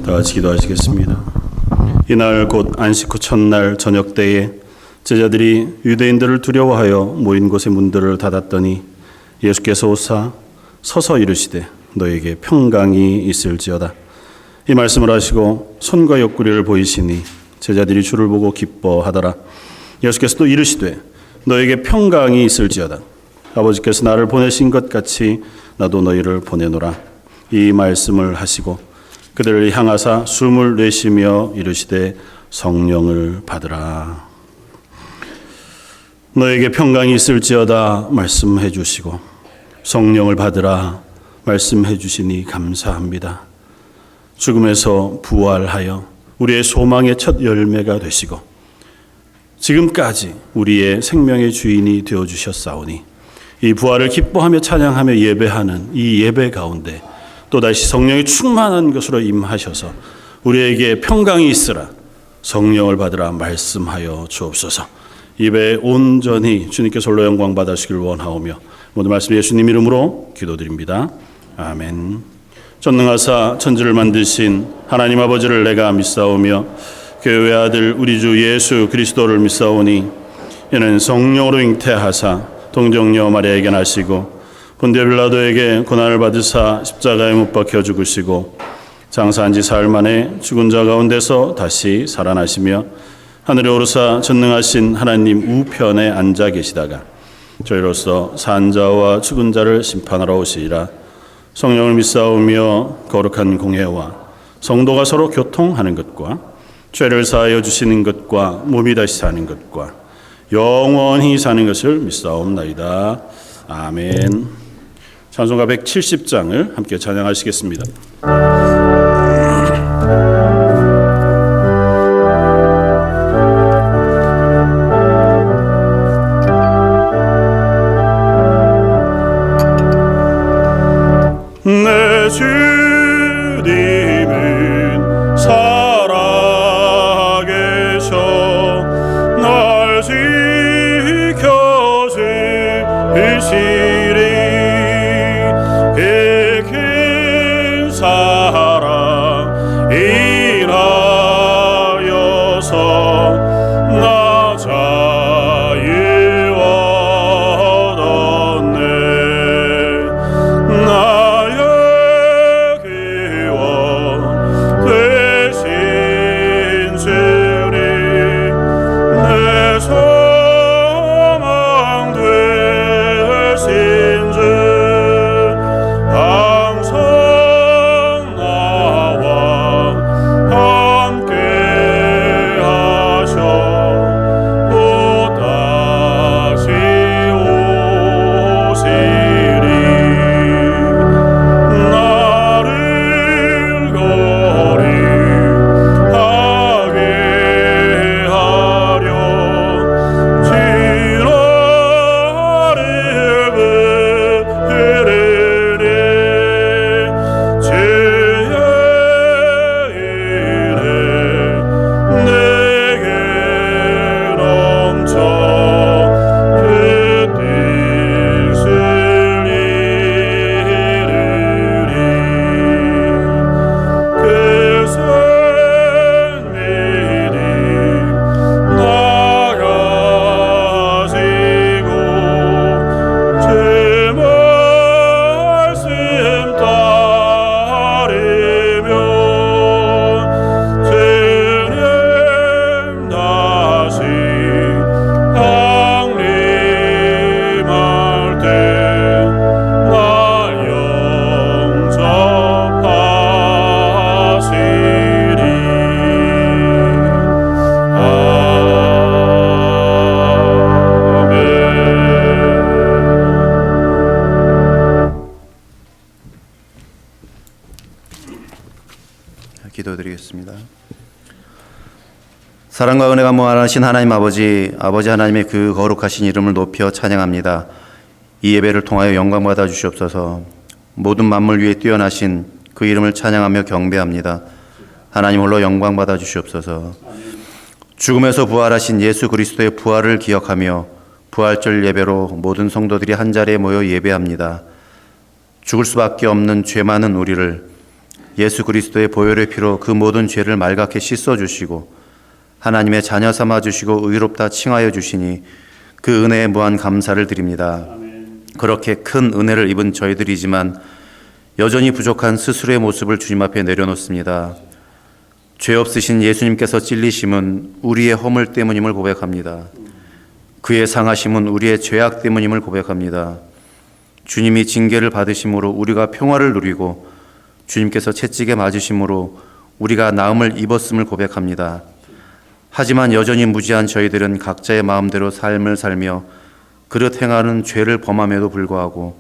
다 같이 기도하시겠습니다. 이날 곧 안식 후 첫날 저녁 때에 제자들이 유대인들을 두려워하여 모인 곳의 문들을 닫았더니 예수께서 오사 서서 이르시되 너에게 평강이 있을지어다. 이 말씀을 하시고 손과 옆구리를 보이시니 제자들이 주를 보고 기뻐하더라. 예수께서 또 이르시되 너에게 평강이 있을지어다. 아버지께서 나를 보내신 것 같이 나도 너희를 보내노라. 이 말씀을 하시고 그들을 향하사 숨을 내쉬며 이르시되 성령을 받으라. 너에게 평강이 있을지어다 말씀해 주시고 성령을 받으라 말씀해 주시니 감사합니다. 죽음에서 부활하여 우리의 소망의 첫 열매가 되시고 지금까지 우리의 생명의 주인이 되어주셨사오니 이 부활을 기뻐하며 찬양하며 예배하는 이 예배 가운데 또다시 성령이 충만한 것으로 임하셔서 우리에게 평강이 있으라 성령을 받으라 말씀하여 주옵소서. 예배에 온전히 주님께서 홀로 영광 받으시기를 원하오며 모든 말씀 예수님 이름으로 기도드립니다. 아멘. 전능하사 천지를 만드신 하나님 아버지를 내가 믿사오며 그 외아들 우리 주 예수 그리스도를 믿사오니 이는 성령으로 잉태하사 동정녀 마리아에게 나시고 본디오 빌라도에게 고난을 받으사 십자가에 못 박혀 죽으시고 장사한 지 사흘 만에 죽은 자 가운데서 다시 살아나시며 하늘에 오르사 전능하신 하나님 우편에 앉아 계시다가 저희로서 산 자와 죽은 자를 심판하러 오시리라. 성령을 믿사오며 거룩한 공회와 성도가 서로 교통하는 것과 죄를 사하여 주시는 것과 몸이 다시 사는 것과 영원히 사는 것을 믿사옵나이다. 아멘. 찬송가 170장을 함께 찬양하시겠습니다. 내 주님은 살아계셔 날 지켜주시리. 그 큰 사랑 인하여서 나 자유 얻었네. 나의 구원 되신 주님 내 소망 되신 주 항상 나와 함께 하셔 또다시 오시리. 나를 거룩하게 하려 주 나를 부르리. 주의 은혜 내게 넘쳐 그 뜻을 이루리. 그 생명이 나가지고 주 말씀 따르며 주님 다시 강림할 때 날 영접하시리. 기도드리겠습니다. 사랑과 은혜가 무한하신 하나님 아버지 하나님의 그 거룩하신 이름을 높여 찬양합니다. 이 예배를 통하여 영광 받아 주시옵소서. 모든 만물 위에 뛰어나신 그 이름을 찬양하며 경배합니다. 하나님 홀로 영광 받아 주시옵소서. 죽음에서 부활하신 예수 그리스도의 부활을 기억하며 부활절 예배로 모든 성도들이 한자리에 모여 예배합니다. 죽을 수밖에 없는 죄 많은 우리를 예수 그리스도의 보혈의 피로 그 모든 죄를 말갛게 씻어 주시고 하나님의 자녀 삼아 주시고 의롭다 칭하여 주시니 그 은혜에 무한 감사를 드립니다. 그렇게 큰 은혜를 입은 저희들이지만 여전히 부족한 스스로의 모습을 주님 앞에 내려놓습니다. 죄 없으신 예수님께서 찔리심은 우리의 허물 때문임을 고백합니다. 그의 상하심은 우리의 죄악 때문임을 고백합니다. 주님이 징계를 받으심으로 우리가 평화를 누리고 주님께서 채찍에 맞으심으로 우리가 나음을 입었음을 고백합니다. 하지만 여전히 무지한 저희들은 각자의 마음대로 삶을 살며 그릇 행하는 죄를 범함에도 불구하고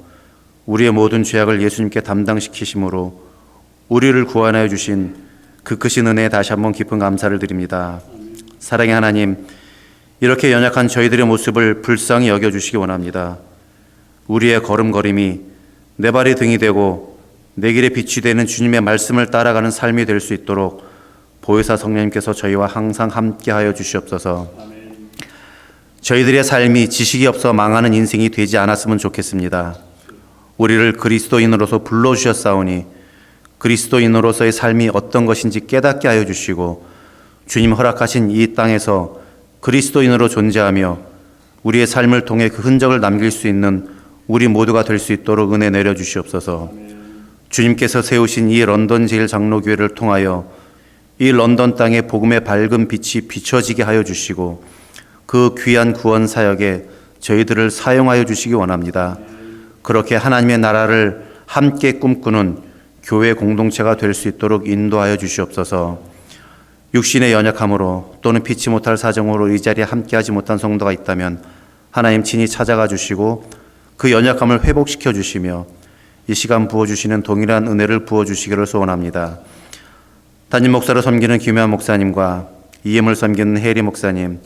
우리의 모든 죄악을 예수님께 담당시키심으로 우리를 구원하여 주신 그 크신 은혜에 다시 한번 깊은 감사를 드립니다. 사랑의 하나님, 이렇게 연약한 저희들의 모습을 불쌍히 여겨주시기 원합니다. 우리의 걸음걸음이 내 발의 등이 되고 내 길에 빛이 되는 주님의 말씀을 따라가는 삶이 될 수 있도록 보혜사 성령님께서 저희와 항상 함께하여 주시옵소서. 저희들의 삶이 지식이 없어 망하는 인생이 되지 않았으면 좋겠습니다. 우리를 그리스도인으로서 불러주셨사오니 그리스도인으로서의 삶이 어떤 것인지 깨닫게 하여 주시고 주님 허락하신 이 땅에서 그리스도인으로 존재하며 우리의 삶을 통해 그 흔적을 남길 수 있는 우리 모두가 될 수 있도록 은혜 내려주시옵소서. 주님께서 세우신 이 런던 제일장로교회를 통하여 이 런던 땅에 복음의 밝은 빛이 비춰지게 하여 주시고 그 귀한 구원 사역에 저희들을 사용하여 주시기 원합니다. 그렇게 하나님의 나라를 함께 꿈꾸는 교회 공동체가 될 수 있도록 인도하여 주시옵소서. 육신의 연약함으로 또는 피치 못할 사정으로 이 자리에 함께하지 못한 성도가 있다면 하나님 친히 찾아가 주시고 그 연약함을 회복시켜 주시며 이 시간 부어주시는 동일한 은혜를 부어주시기를 소원합니다. 담임 목사로 섬기는 김효한 목사님과 EM을 섬기는 혜리 목사님,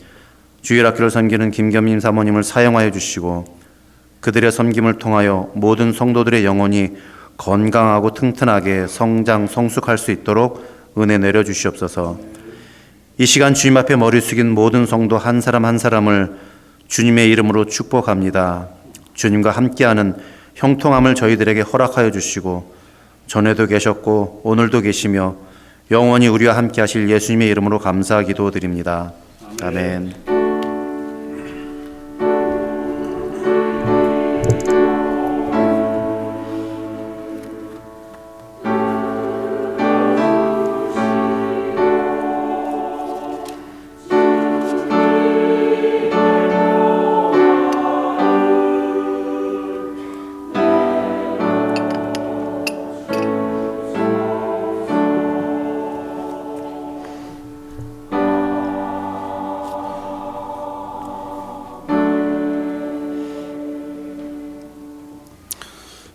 주일학교를 섬기는 김겸임 사모님을 사용하여 주시고 그들의 섬김을 통하여 모든 성도들의 영혼이 건강하고 튼튼하게 성장, 성숙할 수 있도록 은혜 내려주시옵소서. 이 시간 주님 앞에 머리 숙인 모든 성도 한 사람 한 사람을 주님의 이름으로 축복합니다. 주님과 함께하는 형통함을 저희들에게 허락하여 주시고 전에도 계셨고 오늘도 계시며 영원히 우리와 함께 하실 예수님의 이름으로 감사 기도드립니다. 아멘.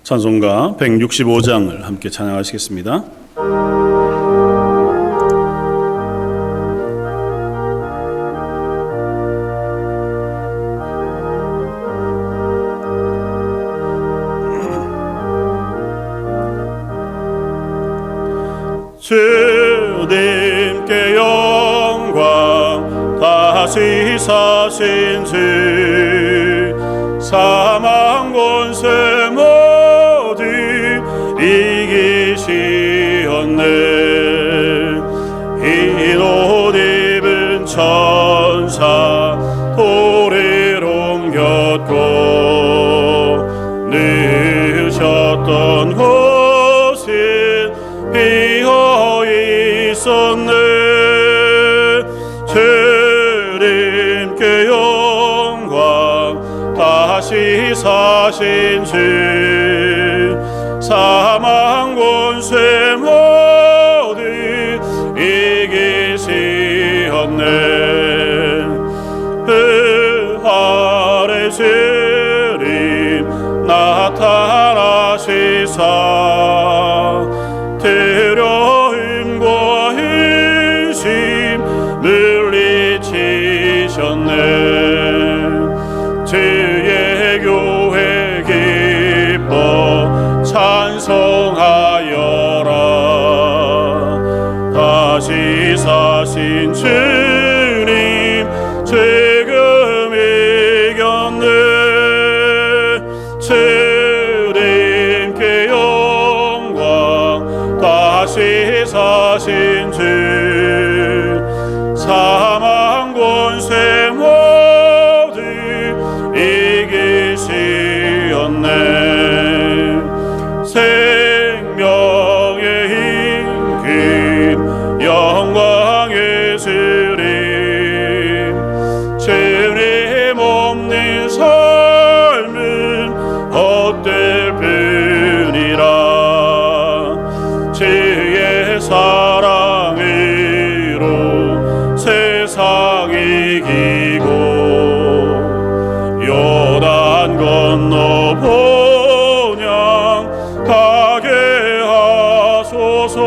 찬송가 165장을 함께 찬양하시겠습니다. 주님께 영광 다시 사신 주 사망 권세 모두 이기시었네. 흰 옷 입은 천사 도리를 옮겼고 누우셨던 곳이 비어 있었네. 주님께 영광 다시 사신 주 사망 권세 모두 이기시었네. 부활의 주님 나타나시사 두려움과 의심 물리치셨네. 주의 교회 기뻐 찬송하여라. 다시 사신 주님 지금 이겼네. 주님께 영광 다시 사신 주 사망 권세 모두 이기시었네. 생명의 힘긴 영광의 주님 주님 없는 삶은 헛될 뿐이라. 주의 사랑으로 세상 이기고 요단 건너 본향 가게 하소서.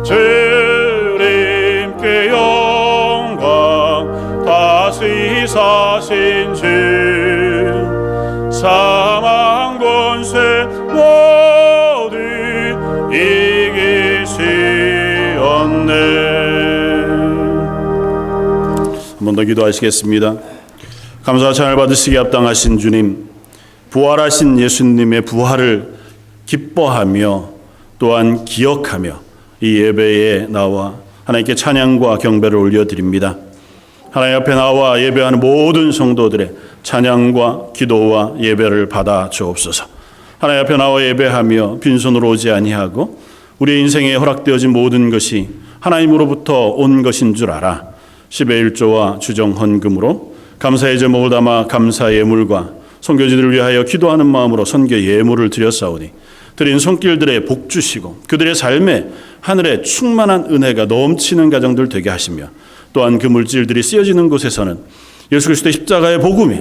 주님께 영광 다시 사신 주 사망 권세 모두 이기시었네. 한 번 더 기도하시겠습니다. 감사와 찬양을 받으시기에 합당하신 주님, 부활하신 예수님의 부활을 기뻐하며 또한 기억하며 이 예배에 나와 하나님께 찬양과 경배를 올려드립니다. 하나님 앞에 나와 예배하는 모든 성도들의 찬양과 기도와 예배를 받아 주옵소서. 하나님 앞에 나와 예배하며 빈손으로 오지 아니하고 우리 인생에 허락되어진 모든 것이 하나님으로부터 온 것인 줄 알아 10의 1조와 주정 헌금으로 감사의 제목을 담아 감사 예물과 선교지들을 위하여 기도하는 마음으로 선교 예물을 드렸사오니 드린 손길들의 복 주시고 그들의 삶에 하늘의 충만한 은혜가 넘치는 가정들 되게 하시며 또한 그 물질들이 쓰여지는 곳에서는 예수 그리스도의 십자가의 복음이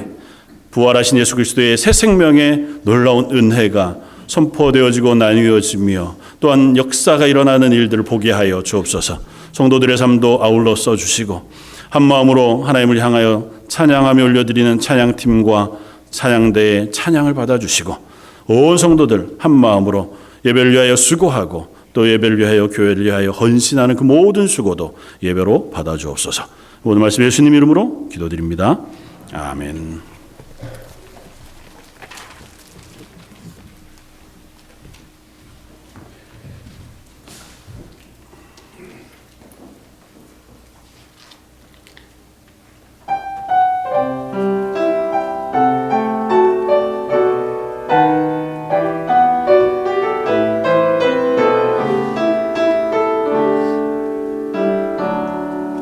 부활하신 예수 그리스도의 새 생명의 놀라운 은혜가 선포되어지고 나뉘어지며 또한 역사가 일어나는 일들을 보게 하여 주옵소서. 성도들의 삶도 아울러 써주시고 한 마음으로 하나님을 향하여 찬양하며 올려드리는 찬양팀과 찬양대의 찬양을 받아주시고 온 성도들 한 마음으로 예배를 위하여 수고하고 또 예배를 위하여 교회를 위하여 헌신하는 그 모든 수고도 예배로 받아주옵소서. 오늘 말씀 예수님 이름으로 기도드립니다. 아멘.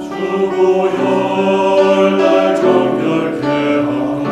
주고 열날 정결케 하라.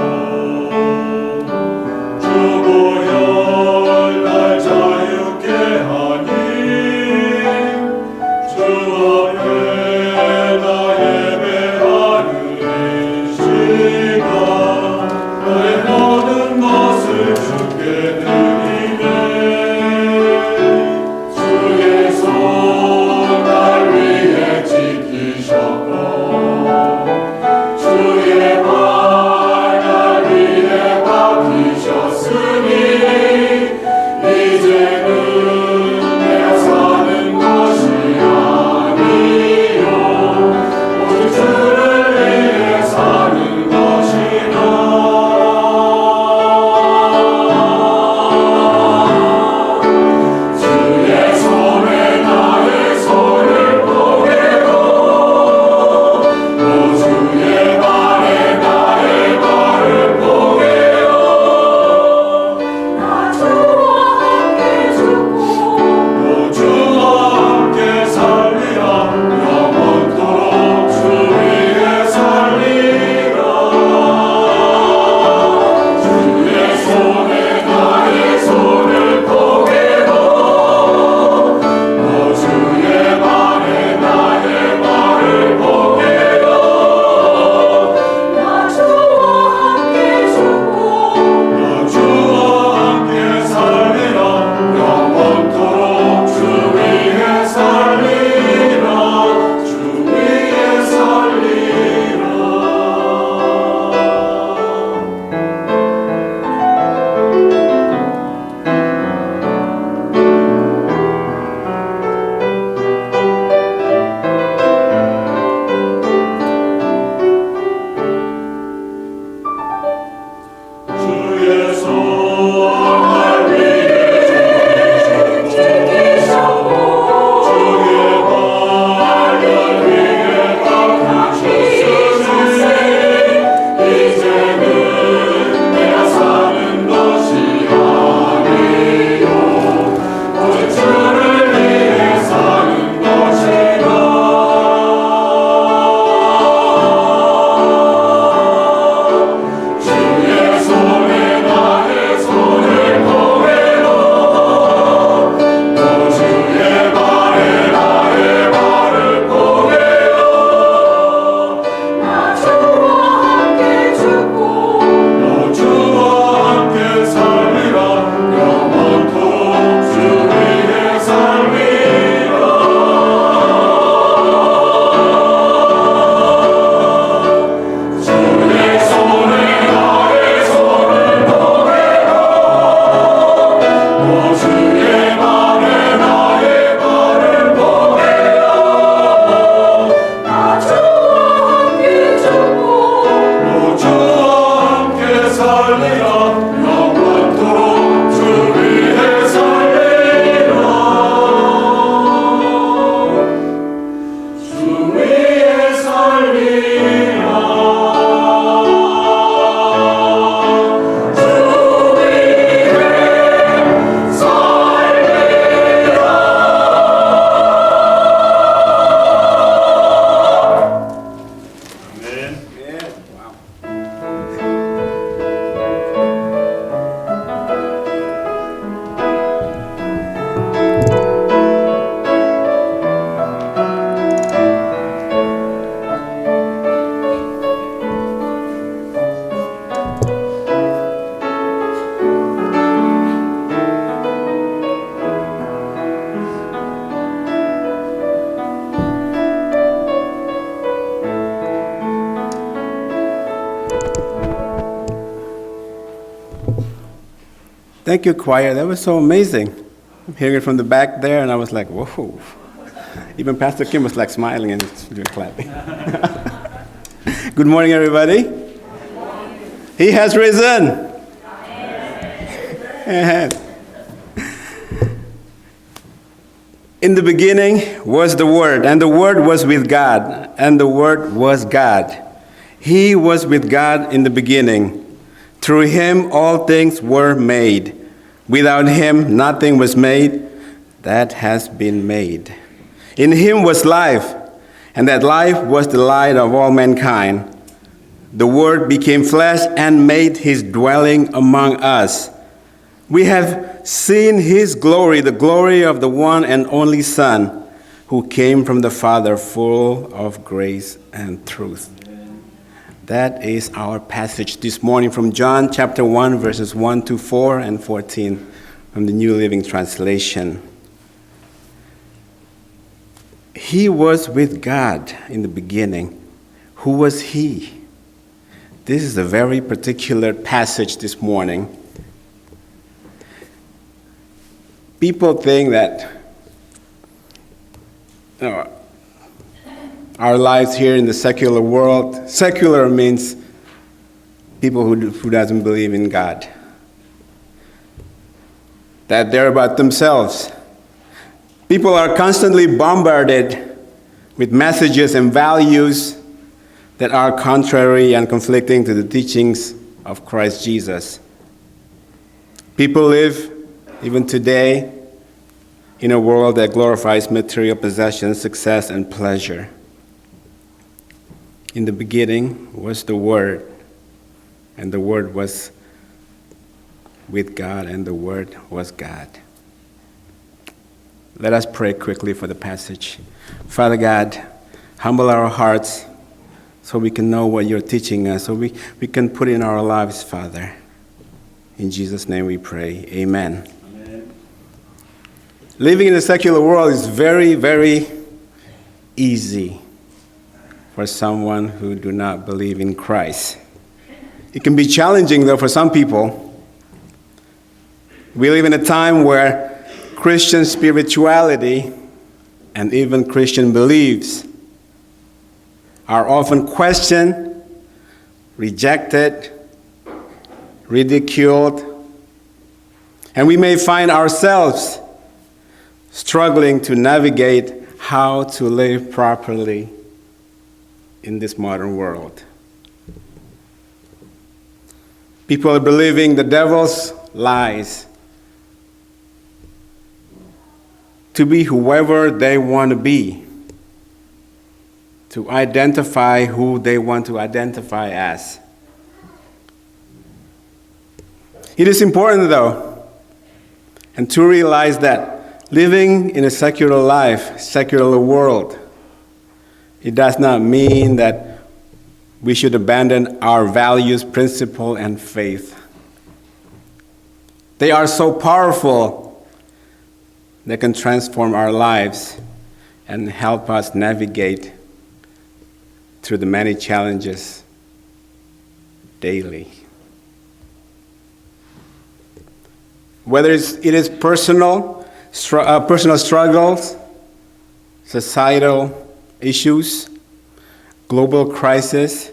Thank you, choir. That was so amazing. I'm hearing it from the back there, and I was like, whoa. Even Pastor Kim was like smiling and doing clapping. Good morning, everybody. Good morning. He has risen. Amen. In the beginning was the Word, and the Word was with God, and the Word was God. He was with God in the beginning. Through him all things were made. Without him nothing was made that has been made. In him was life, and that life was the light of all mankind. The Word became flesh and made his dwelling among us. We have seen his glory, the glory of the one and only Son, who came from the Father, full of grace and truth. That is our passage this morning from John chapter 1, verses 1 to 4 and 14 from the New Living Translation. He was with God in the beginning. Who was he? This is a very particular passage this morning. People think that our lives here in the secular world, secular means people who doesn't believe in God. That they're about themselves. People are constantly bombarded with messages and values that are contrary and conflicting to the teachings of Christ Jesus. People live, even today, in a world that glorifies material possessions, success, and pleasure. In the beginning was the Word, and the Word was with God, and the Word was God. Let us pray quickly for the passage. Father God, humble our hearts so we can know what you're teaching us, so we can put in our lives, Father. In Jesus' name we pray. Amen. Amen. Living in the secular world is very, very easy for someone who do not believe in Christ. It can be challenging, though, for some people. We live in a time where Christian spirituality and even Christian beliefs are often questioned, rejected, ridiculed, and we may find ourselves struggling to navigate how to live properly in this modern world. People are believing the devil's lies to be whoever they want to be, to identify who they want to identify as. It is important, though, and to realize that living in a secular life, secular world, it does not mean that we should abandon our values, principle, and faith. They are so powerful they can transform our lives and help us navigate through the many challenges daily. Whether it is personal struggles, societal issues, global crisis,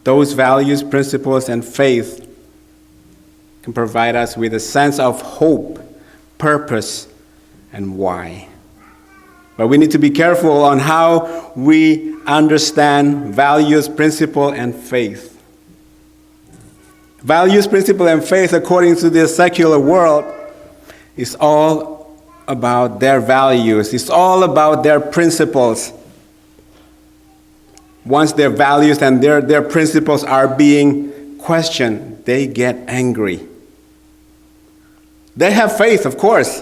those values, principles, and faith can provide us with a sense of hope, purpose, and why. But we need to be careful on how we understand values, principle, and faith. Values, principle, and faith, according to the secular world, is all about their values. It's all about their principles. Once their values and their principles are being questioned, they get angry. They have faith, of course.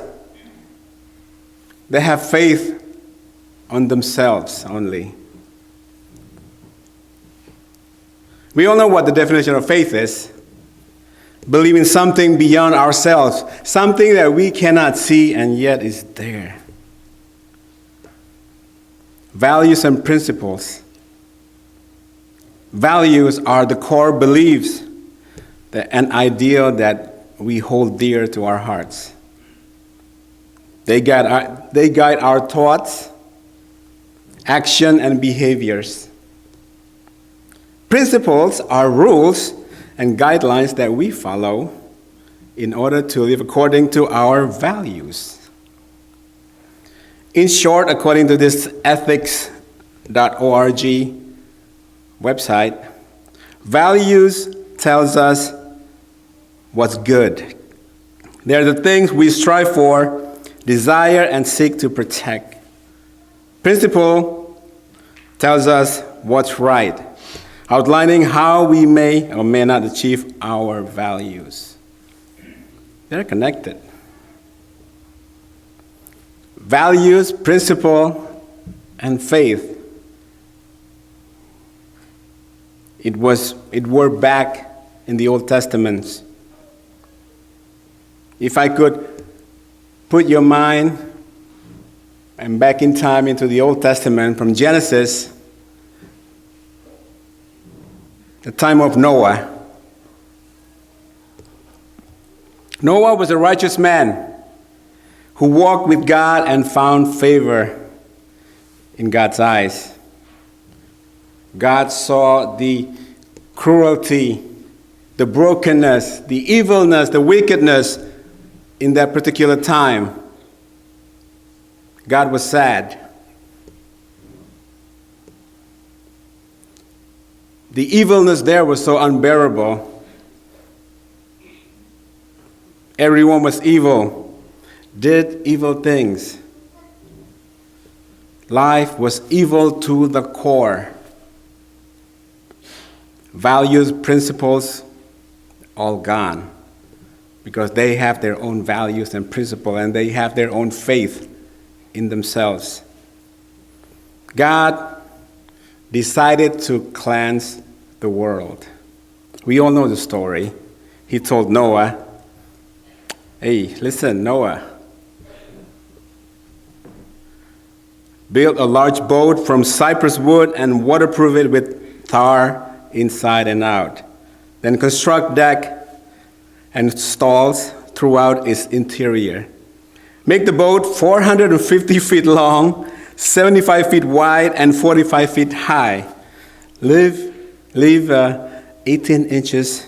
They have faith on themselves only. We all know what the definition of faith is. Believing something beyond ourselves, something that we cannot see and yet is there. Values and principles. Values are the core beliefs an ideal that we hold dear to our hearts. They guide our thoughts, action, and behaviors. Principles are rules and guidelines that we follow in order to live according to our values. In short, according to this ethics.org website, values tells us what's good. They're the things we strive for, desire, and seek to protect. Principle tells us what's right, outlining how we may or may not achieve our values. They're connected. Values, principle, and faith. It were back in the Old Testament. If I could put your mind and back in time into the Old Testament from Genesis, the time of Noah. Noah was a righteous man who walked with God and found favor in God's eyes. God saw the cruelty, the brokenness, the evilness, the wickedness in that particular time. God was sad. The evilness there was so unbearable. Everyone was evil, did evil things. Life was evil to the core. Values, principles, all gone. Because they have their own values and principles, and they have their own faith in themselves. God decided to cleanse the world. We all know the story. He told Noah, hey, listen, Noah, build a large boat from cypress wood and waterproof it with tar inside and out. Then construct deck and stalls throughout its interior. Make the boat 450 feet long, 75 feet wide, and 45 feet high. Leave 18 inches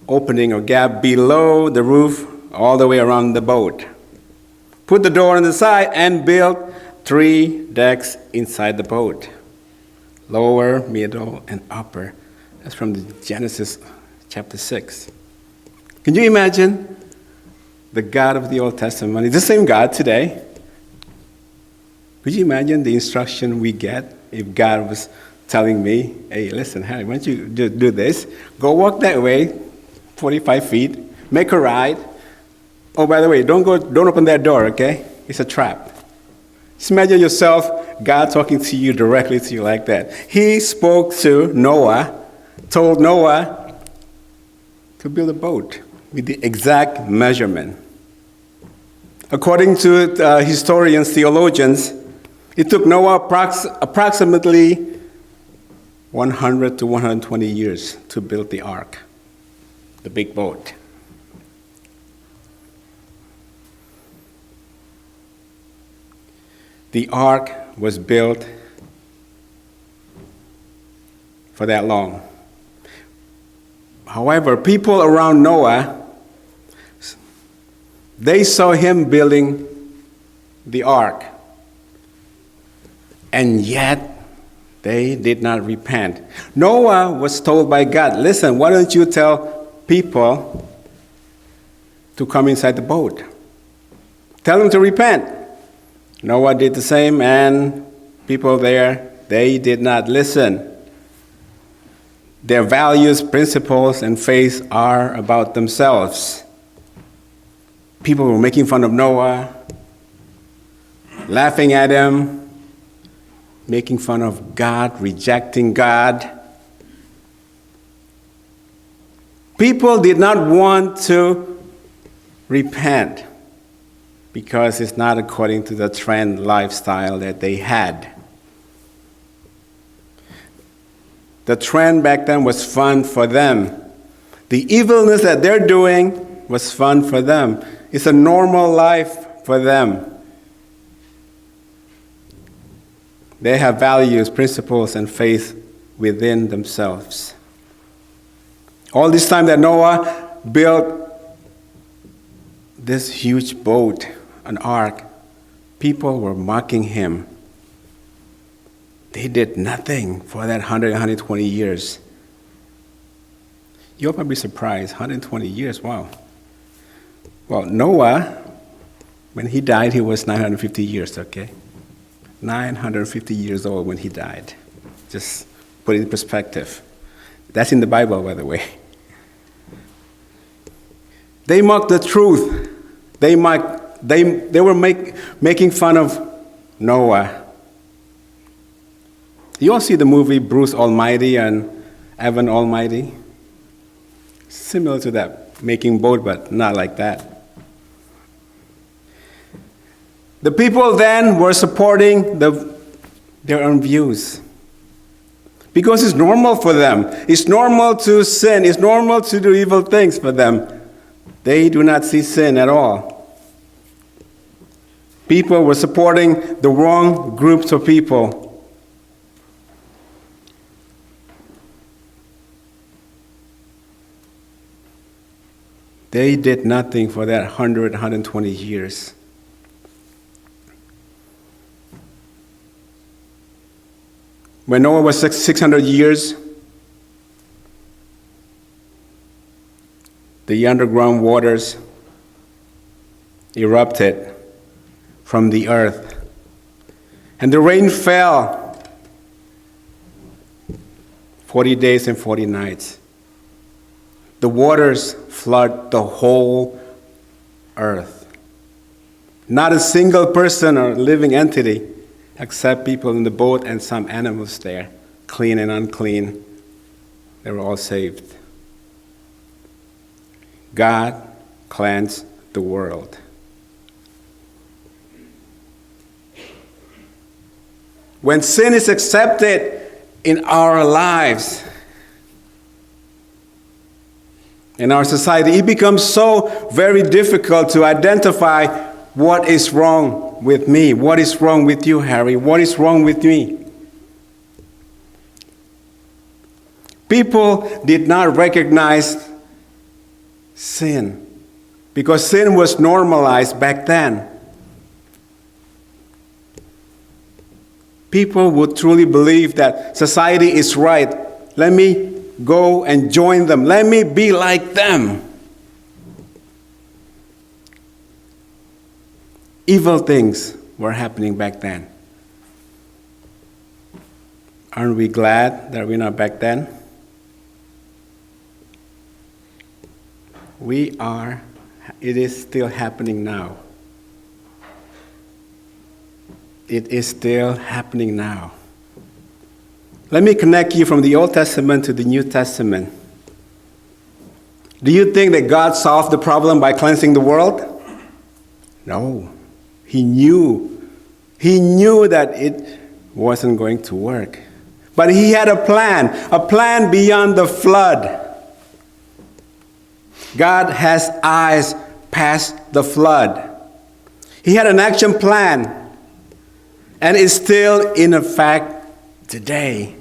opening or gap below the roof all the way around the boat. Put the door on the side and build 3 decks inside the boat. Lower, middle, and upper. That's from the Genesis chapter 6. Can you imagine the God of the Old Testament? It's the same God today. Could you imagine the instruction we get if God was telling me, hey, listen, Harry, why don't you do this? Go walk that way, 45 feet, make a ride. Oh, by the way, don't open that door, okay? It's a trap. Just imagine yourself, God talking to you directly to you like that. He spoke to Noah, told Noah to build a boat with the exact measurement. According to historians, theologians, it took Noah approximately 100 to 120 years to build the ark, the big boat. The ark was built for that long. However, people around Noah, they saw him building the ark, and yet they did not repent. Noah was told by God, listen, why don't you tell people to come inside the boat? Tell them to repent. Noah did the same, and people there, they did not listen. Their values, principles, and faith are about themselves. People were making fun of Noah, laughing at him, making fun of God, rejecting God. People did not want to repent because it's not according to the trend lifestyle that they had. The trend back then was fun for them. The evilness that they're doing was fun for them. It's a normal life for them. They have values, principles, and faith within themselves. All this time that Noah built this huge boat, an ark, people were mocking him. They did nothing for that 120 years. You'll probably be surprised, 120 years, wow. Well, Noah, when he died, he was 950 years, okay? 950 years old when he died. Just put it in perspective. That's in the Bible, by the way. They mocked the truth. They were making fun of Noah. You all see the movie Bruce Almighty and Evan Almighty? Similar to that, making boat, but not like that. The people then were supporting their own views. Because it's normal for them. It's normal to sin. It's normal to do evil things for them. They do not see sin at all. People were supporting the wrong groups of people. They did nothing for that 120 years. When Noah was 600 years, the underground waters erupted from the earth, and the rain fell 40 days and 40 nights. The waters flood the whole earth. Not a single person or living entity, except people in the boat and some animals there, clean and unclean. They were all saved. God cleansed the world. When sin is accepted in our lives, in our society, it becomes so very difficult to identify what is wrong with me. What is wrong with you, Harry? What is wrong with me? People did not recognize sin because sin was normalized back then. People would truly believe that society is right. Let me go and join them. Let me be like them. Evil things were happening back then. Aren't we glad that we're not back then? We are. It is still happening now. It is still happening now. Let me connect you from the Old Testament to the New Testament. Do you think that God solved the problem by cleansing the world? No. He knew that it wasn't going to work. But he had a plan beyond the flood. God has eyes past the flood. He had an action plan, and it's still in effect today.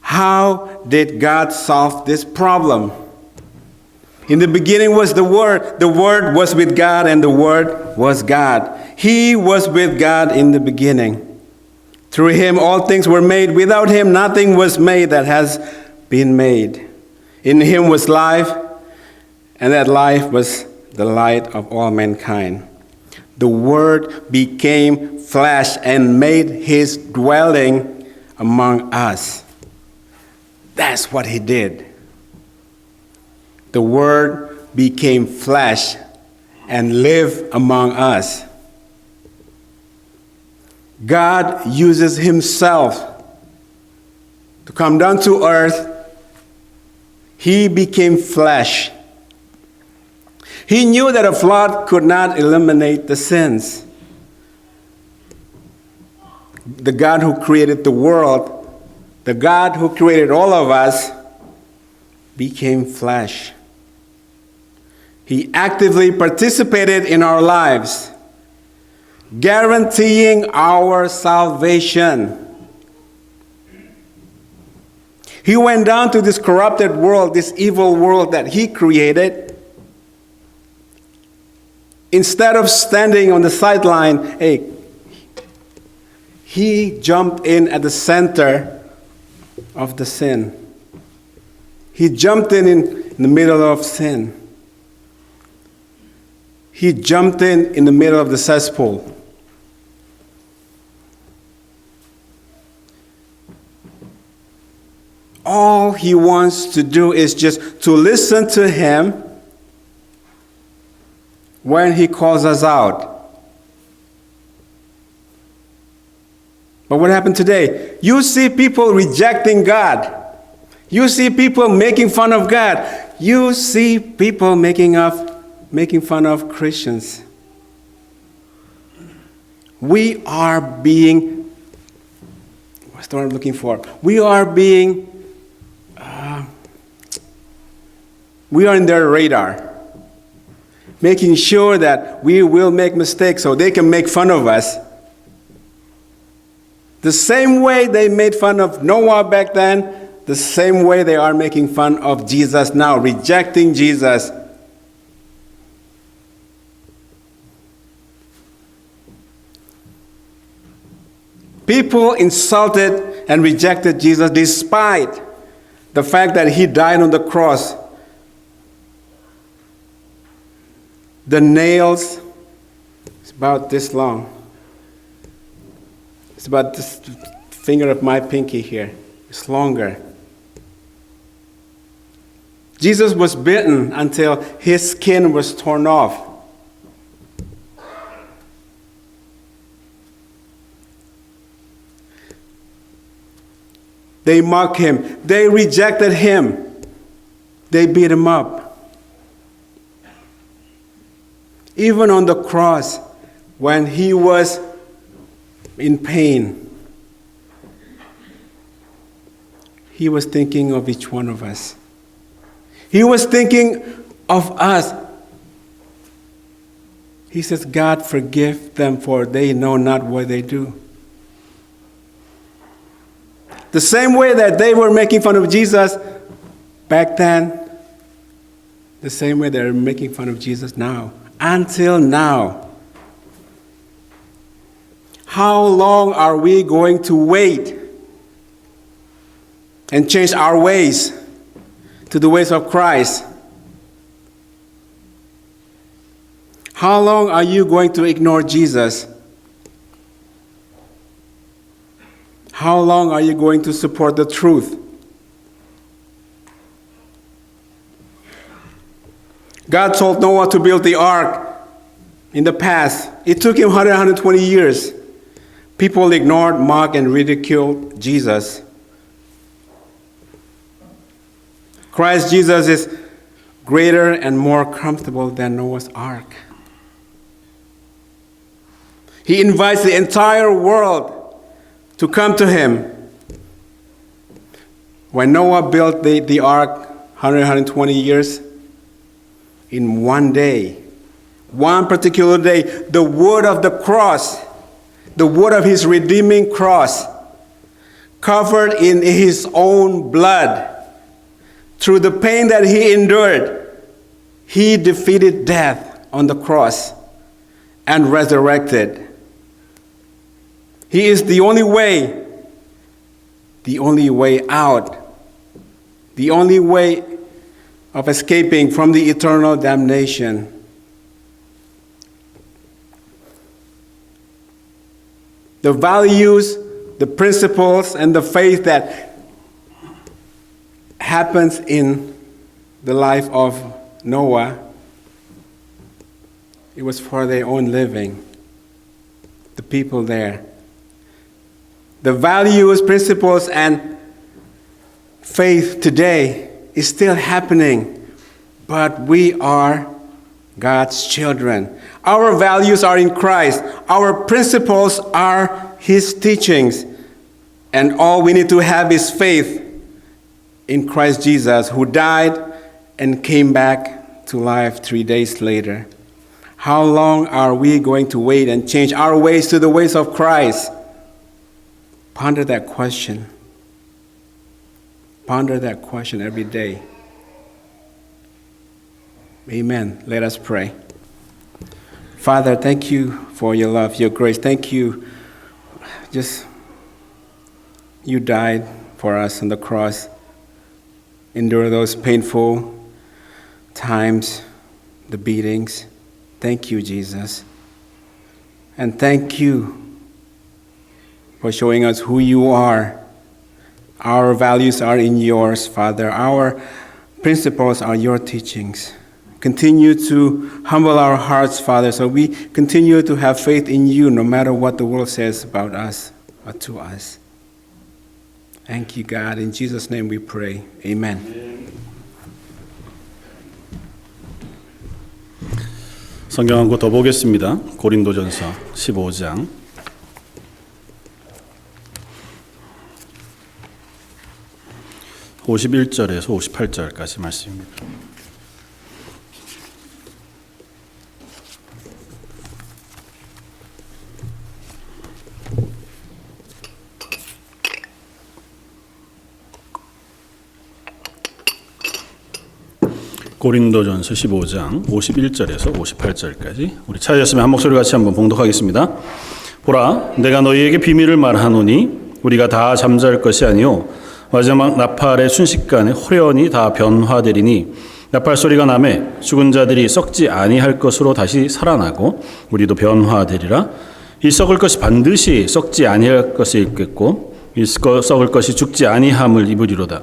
How did God solve this problem? In the beginning was the Word. The Word was with God, and the Word was God. He was with God in the beginning. Through him all things were made. Without him nothing was made that has been made. In him was life, and that life was the light of all mankind. The Word became flesh and made his dwelling among us. That's what he did. The Word became flesh and lived among us. God uses himself to come down to earth. He became flesh. He knew that a flood could not eliminate the sins. The God who created the world, the God who created all of us, became flesh. He actively participated in our lives, guaranteeing our salvation. He went down to this corrupted world, this evil world that he created. Instead of standing on the sideline, he jumped in at the center of the sin. He jumped in the middle of sin. He jumped in the middle of the cesspool. All he wants to do is just to listen to him when he calls us out. But what happened today? You see people rejecting God. You see people making fun of God. You see people making fun of Christians. We are being, what's the word I'm looking for? We are in their radar, making sure that we will make mistakes so they can make fun of us. The same way they made fun of Noah back then, the same way they are making fun of Jesus now, rejecting Jesus. People insulted and rejected Jesus despite the fact that he died on the cross. The nails, it's about this long. It's about this finger of my pinky here. It's longer. Jesus was beaten until his skin was torn off. They mocked him. They rejected him. They beat him up. Even on the cross, when he was in pain, he was thinking of each one of us. He was thinking of us. He says, God, forgive them, for they know not what they do. The same way that they were making fun of Jesus back then, the same way they're making fun of Jesus now. Until now. How long are we going to wait and change our ways to the ways of Christ? How long are you going to ignore Jesus? How long are you going to support the truth? God told Noah to build the ark in the past. It took him 120 years. People ignored, mocked, and ridiculed Jesus. Christ Jesus is greater and more comfortable than Noah's ark. He invites the entire world to come to him. When Noah built the ark 120 years, in one day, one particular day, the wood of the cross, the wood of his redeeming cross, covered in his own blood, through the pain that he endured, he defeated death on the cross and resurrected. He is the only way out, the only way of escaping from the eternal damnation. The values, the principles, and the faith that happens in the life of Noah, it was for their own living, the people there. The values, principles, and faith today is still happening, but we are God's children. Our values are in Christ. Our principles are his teachings. And all we need to have is faith in Christ Jesus, who died and came back to life 3 days later. How long are we going to wait and change our ways to the ways of Christ? Ponder that question. Ponder that question every day. Amen. Let us pray. Father, thank you for your love, your grace. Thank you. You died for us on the cross. Endure those painful times, the beatings. Thank you, Jesus. And thank you for showing us who you are. Our values are in yours, Father. Our principles are your teachings. Continue to humble our hearts, Father, so we continue to have faith in you no matter what the world says about us or to us. Thank you, God. In Jesus' name we pray. Amen. 성경 한 권 더 보겠습니다. 고린도전서 15장 51절에서 58절까지 말씀입니다. 고린도전서 15장 51절에서 58절까지 우리 찾으셨으면 한 목소리 같이 한번 봉독하겠습니다. 보라, 내가 너희에게 비밀을 말하노니 우리가 다 잠잘 것이 아니요 마지막 나팔의 순식간에 호련히 다 변화되리니 나팔 소리가 나매 죽은 자들이 썩지 아니할 것으로 다시 살아나고 우리도 변화되리라. 이 썩을 것이 반드시 썩지 아니할 것이 있겠고 이 썩을 것이 죽지 아니함을 입으리로다.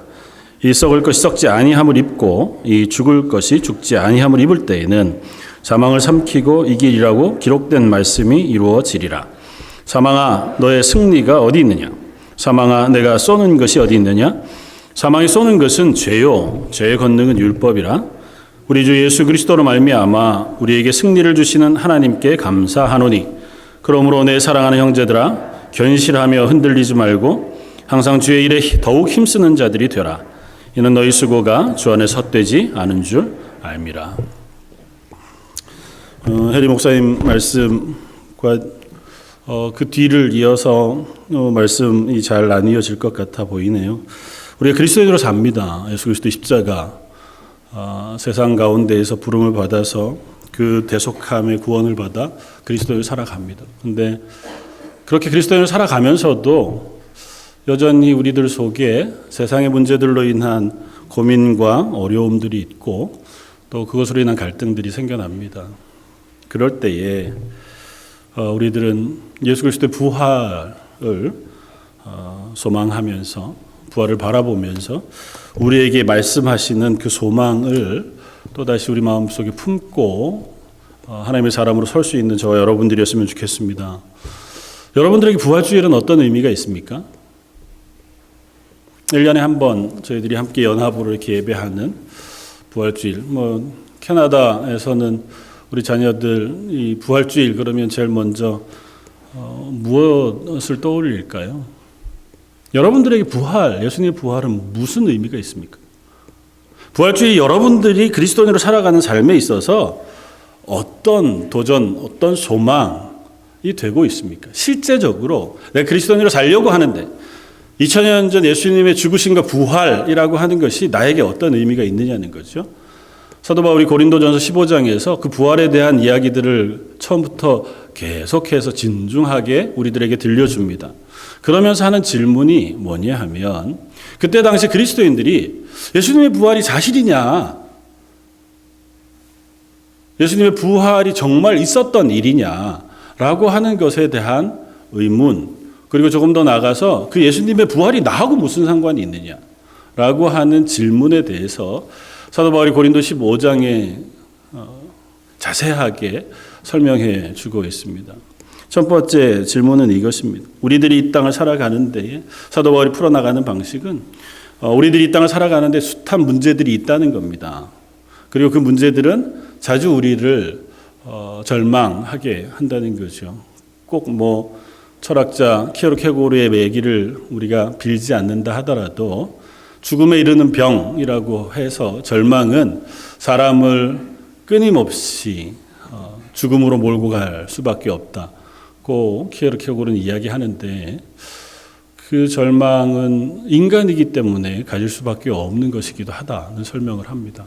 이 썩을 것이 썩지 아니함을 입고 이 죽을 것이 죽지 아니함을 입을 때에는 사망을 삼키고 이기리라고 기록된 말씀이 이루어지리라. 사망아, 너의 승리가 어디 있느냐? 사망아, 내가 쏘는 것이 어디 있느냐? 사망이 쏘는 것은 죄요, 죄의 권능은 율법이라. 우리 주 예수 그리스도로 말미암아 우리에게 승리를 주시는 하나님께 감사하노니 그러므로 내 사랑하는 형제들아, 견실하며 흔들리지 말고 항상 주의 일에 더욱 힘쓰는 자들이 되라. 이는 너희 수고가 주 안에 헛되지 않은 줄 알미라. 해리 목사님 말씀과 그 뒤를 이어서 말씀이 잘 안 이어질 것 같아 보이네요. 우리가 그리스도인으로 삽니다. 예수 그리스도의 십자가 세상 가운데에서 부름을 받아서 그 대속함의 구원을 받아 그리스도인으로 살아갑니다. 그런데 그렇게 그리스도인으로 살아가면서도 여전히 우리들 속에 세상의 문제들로 인한 고민과 어려움들이 있고 또 그것으로 인한 갈등들이 생겨납니다. 그럴 때에 우리들은 예수 그리스도의 부활을 소망하면서 부활을 바라보면서 우리에게 말씀하시는 그 소망을 또다시 우리 마음속에 품고 하나님의 사람으로 설 수 있는 저와 여러분들이었으면 좋겠습니다. 여러분들에게 부활주일은 어떤 의미가 있습니까? 1년에 한 번 저희들이 함께 연합으로 이렇게 예배하는 부활주일. 캐나다에서는 우리 자녀들 이 부활주일 그러면 제일 먼저 무엇을 떠올릴까요? 여러분들에게 부활, 예수님의 부활은 무슨 의미가 있습니까? 부활주일 여러분들이 그리스도인으로 살아가는 삶에 있어서 어떤 도전, 어떤 소망이 되고 있습니까? 실제적으로 내가 그리스도인으로 살려고 하는데 2000년 전 예수님의 죽으심과 부활이라고 하는 것이 나에게 어떤 의미가 있느냐는 거죠. 사도 바울이 고린도전서 15장에서 그 부활에 대한 이야기들을 처음부터 계속해서 진중하게 우리들에게 들려줍니다. 그러면서 하는 질문이 뭐냐 하면 그때 당시 그리스도인들이 예수님의 부활이 사실이냐? 예수님의 부활이 정말 있었던 일이냐라고 하는 것에 대한 의문, 그리고 조금 더 나가서 그 예수님의 부활이 나하고 무슨 상관이 있느냐라고 하는 질문에 대해서 사도 바울이 고린도 15장에 자세하게 설명해 주고 있습니다. 첫 번째 질문은 이것입니다. 우리들이 이 땅을 살아가는 데에 사도 바울이 풀어나가는 방식은 우리들이 이 땅을 살아가는 데 숱한 문제들이 있다는 겁니다. 그리고 그 문제들은 자주 우리를 절망하게 한다는 거죠. 꼭 철학자 키에로 케고르의 얘기를 우리가 빌지 않는다 하더라도 죽음에 이르는 병이라고 해서 절망은 사람을 끊임없이 죽음으로 몰고 갈 수밖에 없다고 키에르케고르는 이야기하는데, 그 절망은 인간이기 때문에 가질 수밖에 없는 것이기도 하다는 설명을 합니다.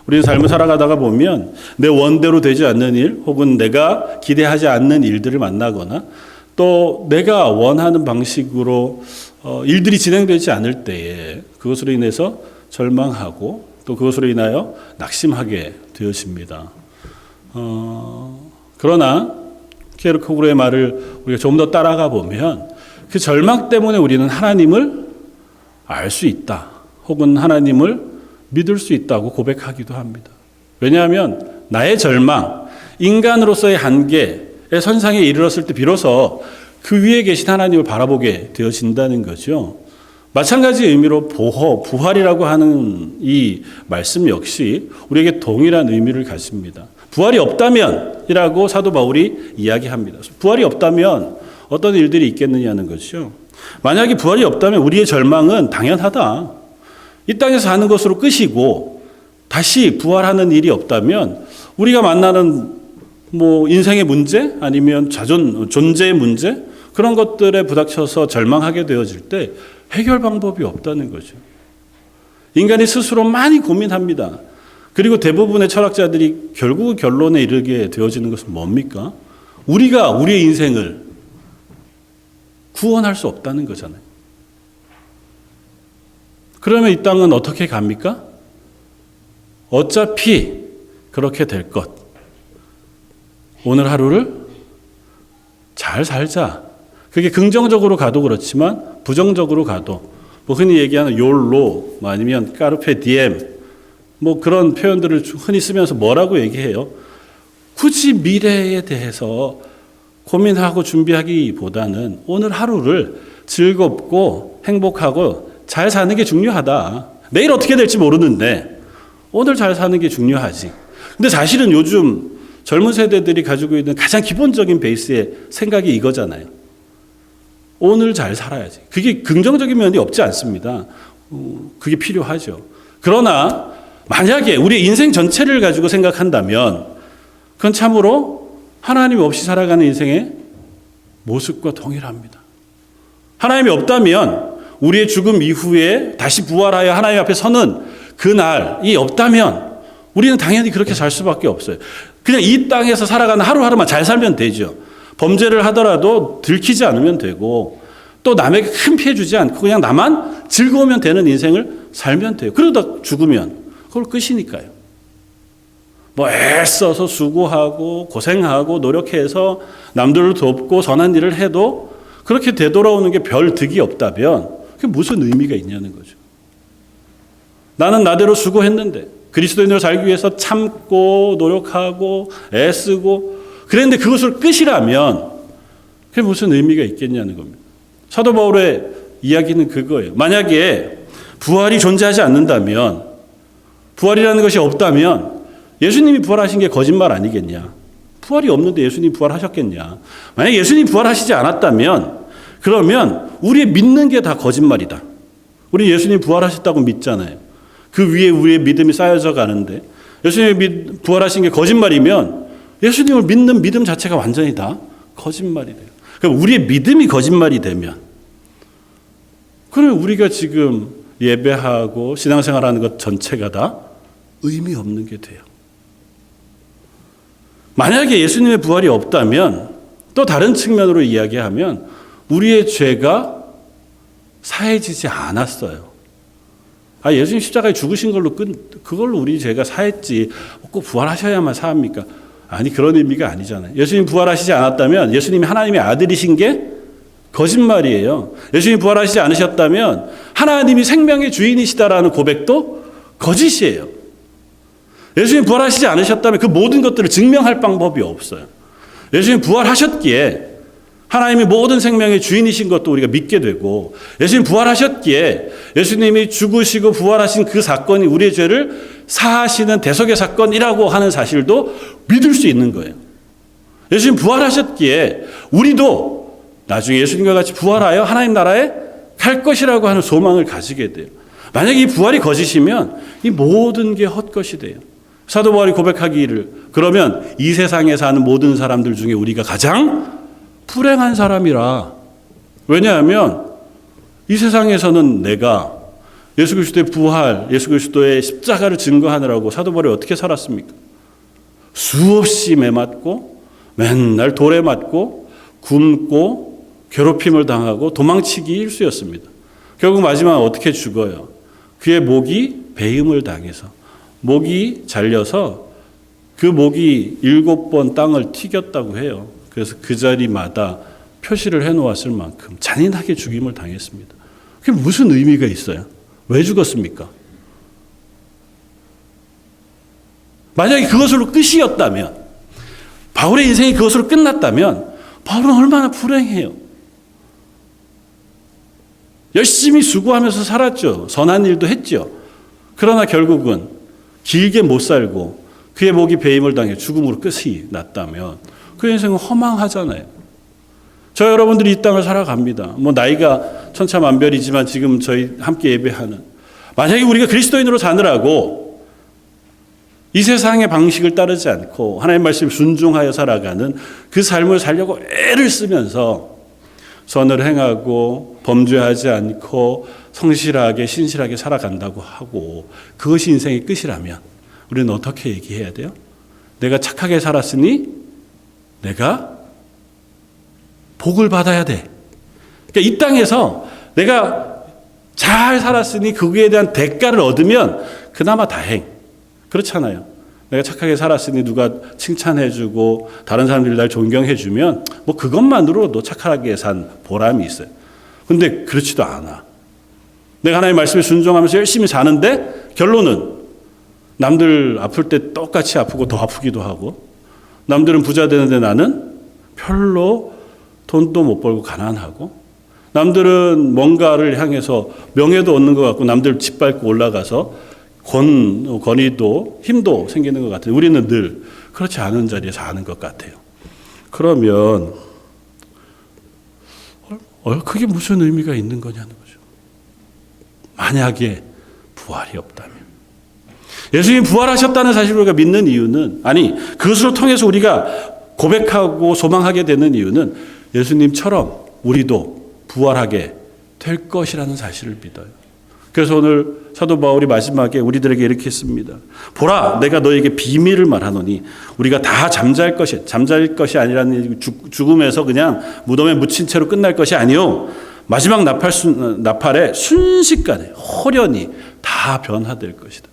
우리는 삶을 살아가다가 보면 내 원대로 되지 않는 일, 혹은 내가 기대하지 않는 일들을 만나거나 또 내가 원하는 방식으로 일들이 진행되지 않을 때에 그것으로 인해서 절망하고 또 그것으로 인하여 낙심하게 되어집니다. 그러나 키에르케고르의 말을 우리가 좀 더 따라가 보면 그 절망 때문에 우리는 하나님을 알 수 있다, 혹은 하나님을 믿을 수 있다고 고백하기도 합니다. 왜냐하면 나의 절망, 인간으로서의 한계의 선상에 이르렀을 때 비로소 그 위에 계신 하나님을 바라보게 되어진다는 거죠. 마찬가지 의미로 부활이라고 하는 이 말씀 역시 우리에게 동일한 의미를 가집니다. 부활이 없다면이라고 사도 바울이 이야기합니다. 부활이 없다면 어떤 일들이 있겠느냐는 것이죠. 만약에 부활이 없다면 우리의 절망은 당연하다, 이 땅에서 사는 것으로 끝이고 다시 부활하는 일이 없다면 우리가 만나는 인생의 문제, 아니면 존재의 문제, 그런 것들에 부닥쳐서 절망하게 되어질 때 해결 방법이 없다는 거죠. 인간이 스스로 많이 고민합니다. 그리고 대부분의 철학자들이 결국 결론에 이르게 되어지는 것은 뭡니까? 우리가 우리의 인생을 구원할 수 없다는 거잖아요. 그러면 이 땅은 어떻게 갑니까? 어차피 그렇게 될 것. 오늘 하루를 잘 살자. 그게 긍정적으로 가도 그렇지만 부정적으로 가도, 흔히 얘기하는 YOLO, 아니면 까르페 디엠, 그런 표현들을 흔히 쓰면서 뭐라고 얘기해요? 굳이 미래에 대해서 고민하고 준비하기보다는 오늘 하루를 즐겁고 행복하고 잘 사는 게 중요하다. 내일 어떻게 될지 모르는데 오늘 잘 사는 게 중요하지. 근데 사실은 요즘 젊은 세대들이 가지고 있는 가장 기본적인 베이스의 생각이 이거잖아요. 오늘 잘 살아야지. 그게 긍정적인 면이 없지 않습니다. 그게 필요하죠. 그러나 만약에 우리 인생 전체를 가지고 생각한다면 그건 참으로 하나님이 없이 살아가는 인생의 모습과 동일합니다. 하나님이 없다면, 우리의 죽음 이후에 다시 부활하여 하나님 앞에 서는 그날이 없다면 우리는 당연히 그렇게 살 수밖에 없어요. 그냥 이 땅에서 살아가는 하루하루만 잘 살면 되죠. 범죄를 하더라도 들키지 않으면 되고, 또 남에게 큰 피해 주지 않고 그냥 나만 즐거우면 되는 인생을 살면 돼요. 그러다 죽으면 그걸 끝이니까요. 애써서 수고하고 고생하고 노력해서 남들을 돕고 선한 일을 해도 그렇게 되돌아오는 게 별 득이 없다면 그게 무슨 의미가 있냐는 거죠. 나는 나대로 수고했는데, 그리스도인으로 살기 위해서 참고 노력하고 애쓰고 그랬는데 그것을 끝이라면 그게 무슨 의미가 있겠냐는 겁니다. 사도 바울의 이야기는 그거예요. 만약에 부활이 존재하지 않는다면, 부활이라는 것이 없다면 예수님이 부활하신 게 거짓말 아니겠냐? 부활이 없는데 예수님이 부활하셨겠냐? 만약에 예수님이 부활하시지 않았다면 그러면 우리의 믿는 게 다 거짓말이다. 우리 예수님이 부활하셨다고 믿잖아요. 그 위에 우리의 믿음이 쌓여져 가는데 예수님이 부활하신 게 거짓말이면 예수님을 믿는 믿음 자체가 완전히 다 거짓말이 돼요. 그럼 우리의 믿음이 거짓말이 되면, 그러면 우리가 지금 예배하고 신앙생활하는 것 전체가 다 의미 없는 게 돼요. 만약에 예수님의 부활이 없다면, 또 다른 측면으로 이야기하면 우리의 죄가 사해지지 않았어요. 예수님 십자가에 죽으신 걸로 그걸로 우리 죄가 사했지, 꼭 부활하셔야만 사합니까? 아니, 그런 의미가 아니잖아요. 예수님 부활하시지 않았다면 예수님이 하나님의 아들이신 게 거짓말이에요. 예수님이 부활하시지 않으셨다면 하나님이 생명의 주인이시다라는 고백도 거짓이에요. 예수님 부활하시지 않으셨다면 그 모든 것들을 증명할 방법이 없어요. 예수님 부활하셨기에 하나님이 모든 생명의 주인이신 것도 우리가 믿게 되고, 예수님 부활하셨기에 예수님이 죽으시고 부활하신 그 사건이 우리의 죄를 사하시는 대속의 사건이라고 하는 사실도 믿을 수 있는 거예요. 예수님 부활하셨기에 우리도 나중에 예수님과 같이 부활하여 하나님 나라에 갈 것이라고 하는 소망을 가지게 돼요. 만약에 이 부활이 거짓이면 이 모든 게 헛것이 돼요. 사도 바울이 고백하기를 그러면 이 세상에 사는 모든 사람들 중에 우리가 가장 불행한 사람이라. 왜냐하면 이 세상에서는 내가 예수 그리스도의 부활, 예수 그리스도의 십자가를 증거하느라고 사도 바울이 어떻게 살았습니까? 수없이 매맞고 맨날 돌에 맞고 굶고 괴롭힘을 당하고 도망치기 일쑤였습니다. 결국 마지막 어떻게 죽어요? 그의 목이 베임을 당해서 목이 잘려서 그 목이 7번 땅을 튀겼다고 해요. 그래서 그 자리마다 표시를 해놓았을 만큼 잔인하게 죽임을 당했습니다. 그게 무슨 의미가 있어요? 왜 죽었습니까? 만약에 그것으로 끝이었다면, 바울의 인생이 그것으로 끝났다면 바울은 얼마나 불행해요. 열심히 수고하면서 살았죠. 선한 일도 했죠. 그러나 결국은 길게 못 살고 그의 목이 배임을 당해 죽음으로 끝이 났다면 그 인생은 허망하잖아요. 저 여러분들이 이 땅을 살아갑니다. 뭐 나이가 천차만별이지만 지금 저희 함께 예배하는, 만약에 우리가 그리스도인으로 사느라고 이 세상의 방식을 따르지 않고 하나님의 말씀에 순종하여 살아가는 그 삶을 살려고 애를 쓰면서 선을 행하고 범죄하지 않고 성실하게 신실하게 살아간다고 하고 그것이 인생의 끝이라면 우리는 어떻게 얘기해야 돼요? 내가 착하게 살았으니 내가 복을 받아야 돼. 그러니까 이 땅에서 내가 잘 살았으니 거기에 대한 대가를 얻으면 그나마 다행. 그렇잖아요. 내가 착하게 살았으니 누가 칭찬해주고 다른 사람들이 날 존경해주면 뭐 그것만으로도 착하게 산 보람이 있어요. 근데 그렇지도 않아. 내가 하나님의 말씀에 순종하면서 열심히 사는데 결론은 남들 아플 때 똑같이 아프고 더 아프기도 하고, 남들은 부자 되는데 나는 별로 돈도 못 벌고 가난하고, 남들은 뭔가를 향해서 명예도 얻는 것 같고 남들 짓밟고 올라가서 권위도 힘도 생기는 것 같아요. 우리는 늘 그렇지 않은 자리에 사는 것 같아요. 그러면 그게 무슨 의미가 있는 거냐는 거죠. 만약에 부활이 없다면. 예수님이 부활하셨다는 사실을 우리가 믿는 이유는, 아니 그것으로 통해서 우리가 고백하고 소망하게 되는 이유는 예수님처럼 우리도 부활하게 될 것이라는 사실을 믿어요. 그래서 오늘 사도 바울이 마지막에 우리들에게 이렇게 했습니다. 보라, 내가 너에게 비밀을 말하노니 우리가 다 잠잘 것이 아니라는, 죽음에서 그냥 무덤에 묻힌 채로 끝날 것이 아니요 마지막 나팔에 순식간에 호련히 다 변화될 것이다.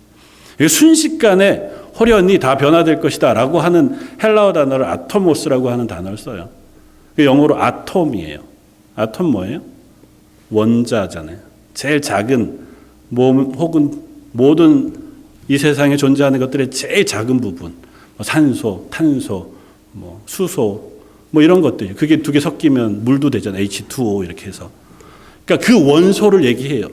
순식간에 호련히 다 변화될 것이다 라고 하는 헬라어 단어를 아토모스라고 하는 단어를 써요. 영어로 아톰이에요. 아톰 뭐예요? 원자잖아요. 제일 작은 몸 혹은 모든 이 세상에 존재하는 것들의 제일 작은 부분, 산소, 탄소, 수소, 이런 것들. 그게 두 개 섞이면 물도 되잖아요. H2O 이렇게 해서. 그러니까 그 원소를 얘기해요.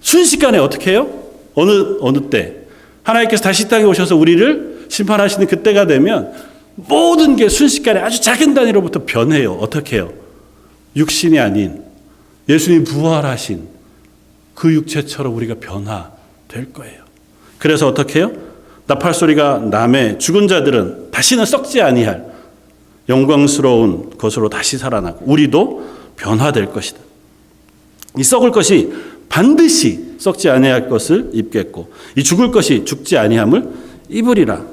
순식간에 어떻게 해요? 어느 때 하나님께서 다시 땅에 오셔서 우리를 심판하시는 그때가 되면 모든 게 순식간에 아주 작은 단위로부터 변해요. 어떻게 해요? 육신이 아닌 예수님 부활하신 그 육체처럼 우리가 변화될 거예요. 그래서 어떻게 해요? 나팔 소리가 남에 죽은 자들은 다시는 썩지 아니할 영광스러운 것으로 다시 살아나고 우리도 변화될 것이다. 이 썩을 것이 반드시 썩지 아니할 것을 입겠고 이 죽을 것이 죽지 아니함을 입으리라.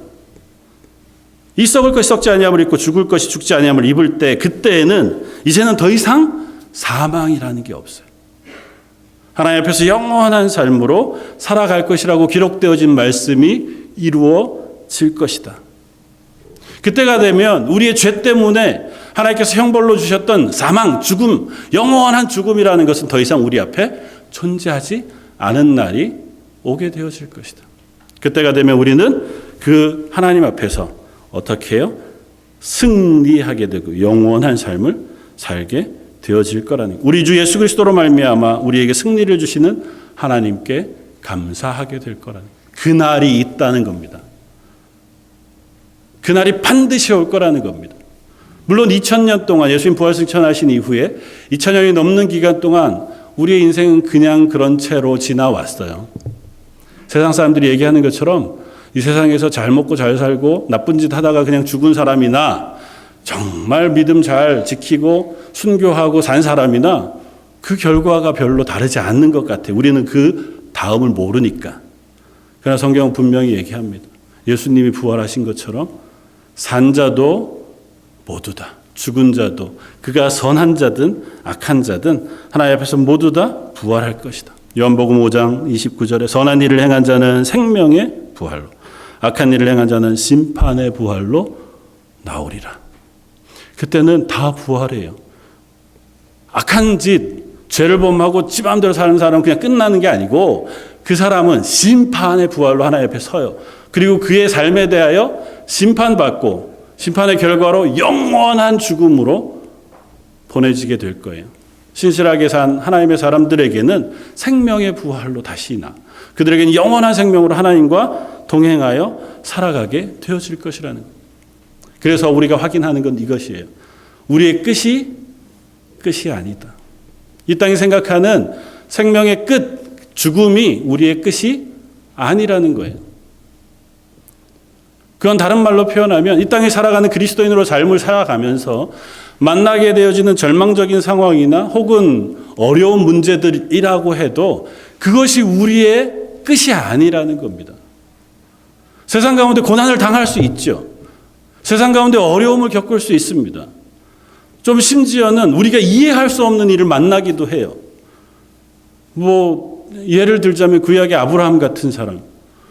이 썩을 것이 썩지 아니함을 입고 죽을 것이 죽지 아니함을 입을 때 그때에는 이제는 더 이상 사망이라는 게 없어요. 하나님 앞에서 영원한 삶으로 살아갈 것이라고 기록되어진 말씀이 이루어질 것이다. 그때가 되면 우리의 죄 때문에 하나님께서 형벌로 주셨던 사망, 죽음, 영원한 죽음이라는 것은 더 이상 우리 앞에 존재하지 않은 날이 오게 되어질 것이다. 그때가 되면 우리는 그 하나님 앞에서 어떻게 해요? 승리하게 되고 영원한 삶을 살게 되어질 거라는, 우리 주 예수 그리스도로 말미암아 우리에게 승리를 주시는 하나님께 감사하게 될 거라는, 그 날이 있다는 겁니다. 그 날이 반드시 올 거라는 겁니다. 물론 2000년 동안 예수님 부활 승천하신 이후에 2000년이 넘는 기간 동안 우리의 인생은 그냥 그런 채로 지나왔어요. 세상 사람들이 얘기하는 것처럼 이 세상에서 잘 먹고 잘 살고 나쁜 짓 하다가 그냥 죽은 사람이나 정말 믿음 잘 지키고 순교하고 산 사람이나 그 결과가 별로 다르지 않는 것 같아요. 우리는 그 다음을 모르니까. 그러나 성경은 분명히 얘기합니다. 예수님이 부활하신 것처럼 산 자도 모두 다, 죽은 자도, 그가 선한 자든 악한 자든 하나님 앞에서 모두 다 부활할 것이다. 요한복음 5장 29절에 선한 일을 행한 자는 생명의 부활로, 악한 일을 행한 자는 심판의 부활로 나오리라. 그때는 다 부활해요. 악한 짓, 죄를 범하고 지 맘대로 사는 사람은 그냥 끝나는 게 아니고 그 사람은 심판의 부활로 하나님 앞에 서요. 그리고 그의 삶에 대하여 심판받고 심판의 결과로 영원한 죽음으로 보내지게 될 거예요. 신실하게 산 하나님의 사람들에게는 생명의 부활로 다시 나, 그들에게는 영원한 생명으로 하나님과 동행하여 살아가게 되어질 것이라는 거예요. 그래서 우리가 확인하는 건 이것이에요. 우리의 끝이 아니다. 이 땅이 생각하는 생명의 끝, 죽음이 우리의 끝이 아니라는 거예요. 그건 다른 말로 표현하면 이 땅에 살아가는 그리스도인으로 삶을 살아가면서 만나게 되어지는 절망적인 상황이나 혹은 어려운 문제들이라고 해도 그것이 우리의 끝이 아니라는 겁니다. 세상 가운데 고난을 당할 수 있죠. 세상 가운데 어려움을 겪을 수 있습니다. 좀 심지어는 우리가 이해할 수 없는 일을 만나기도 해요. 예를 들자면 구약의 아브라함 같은 사람.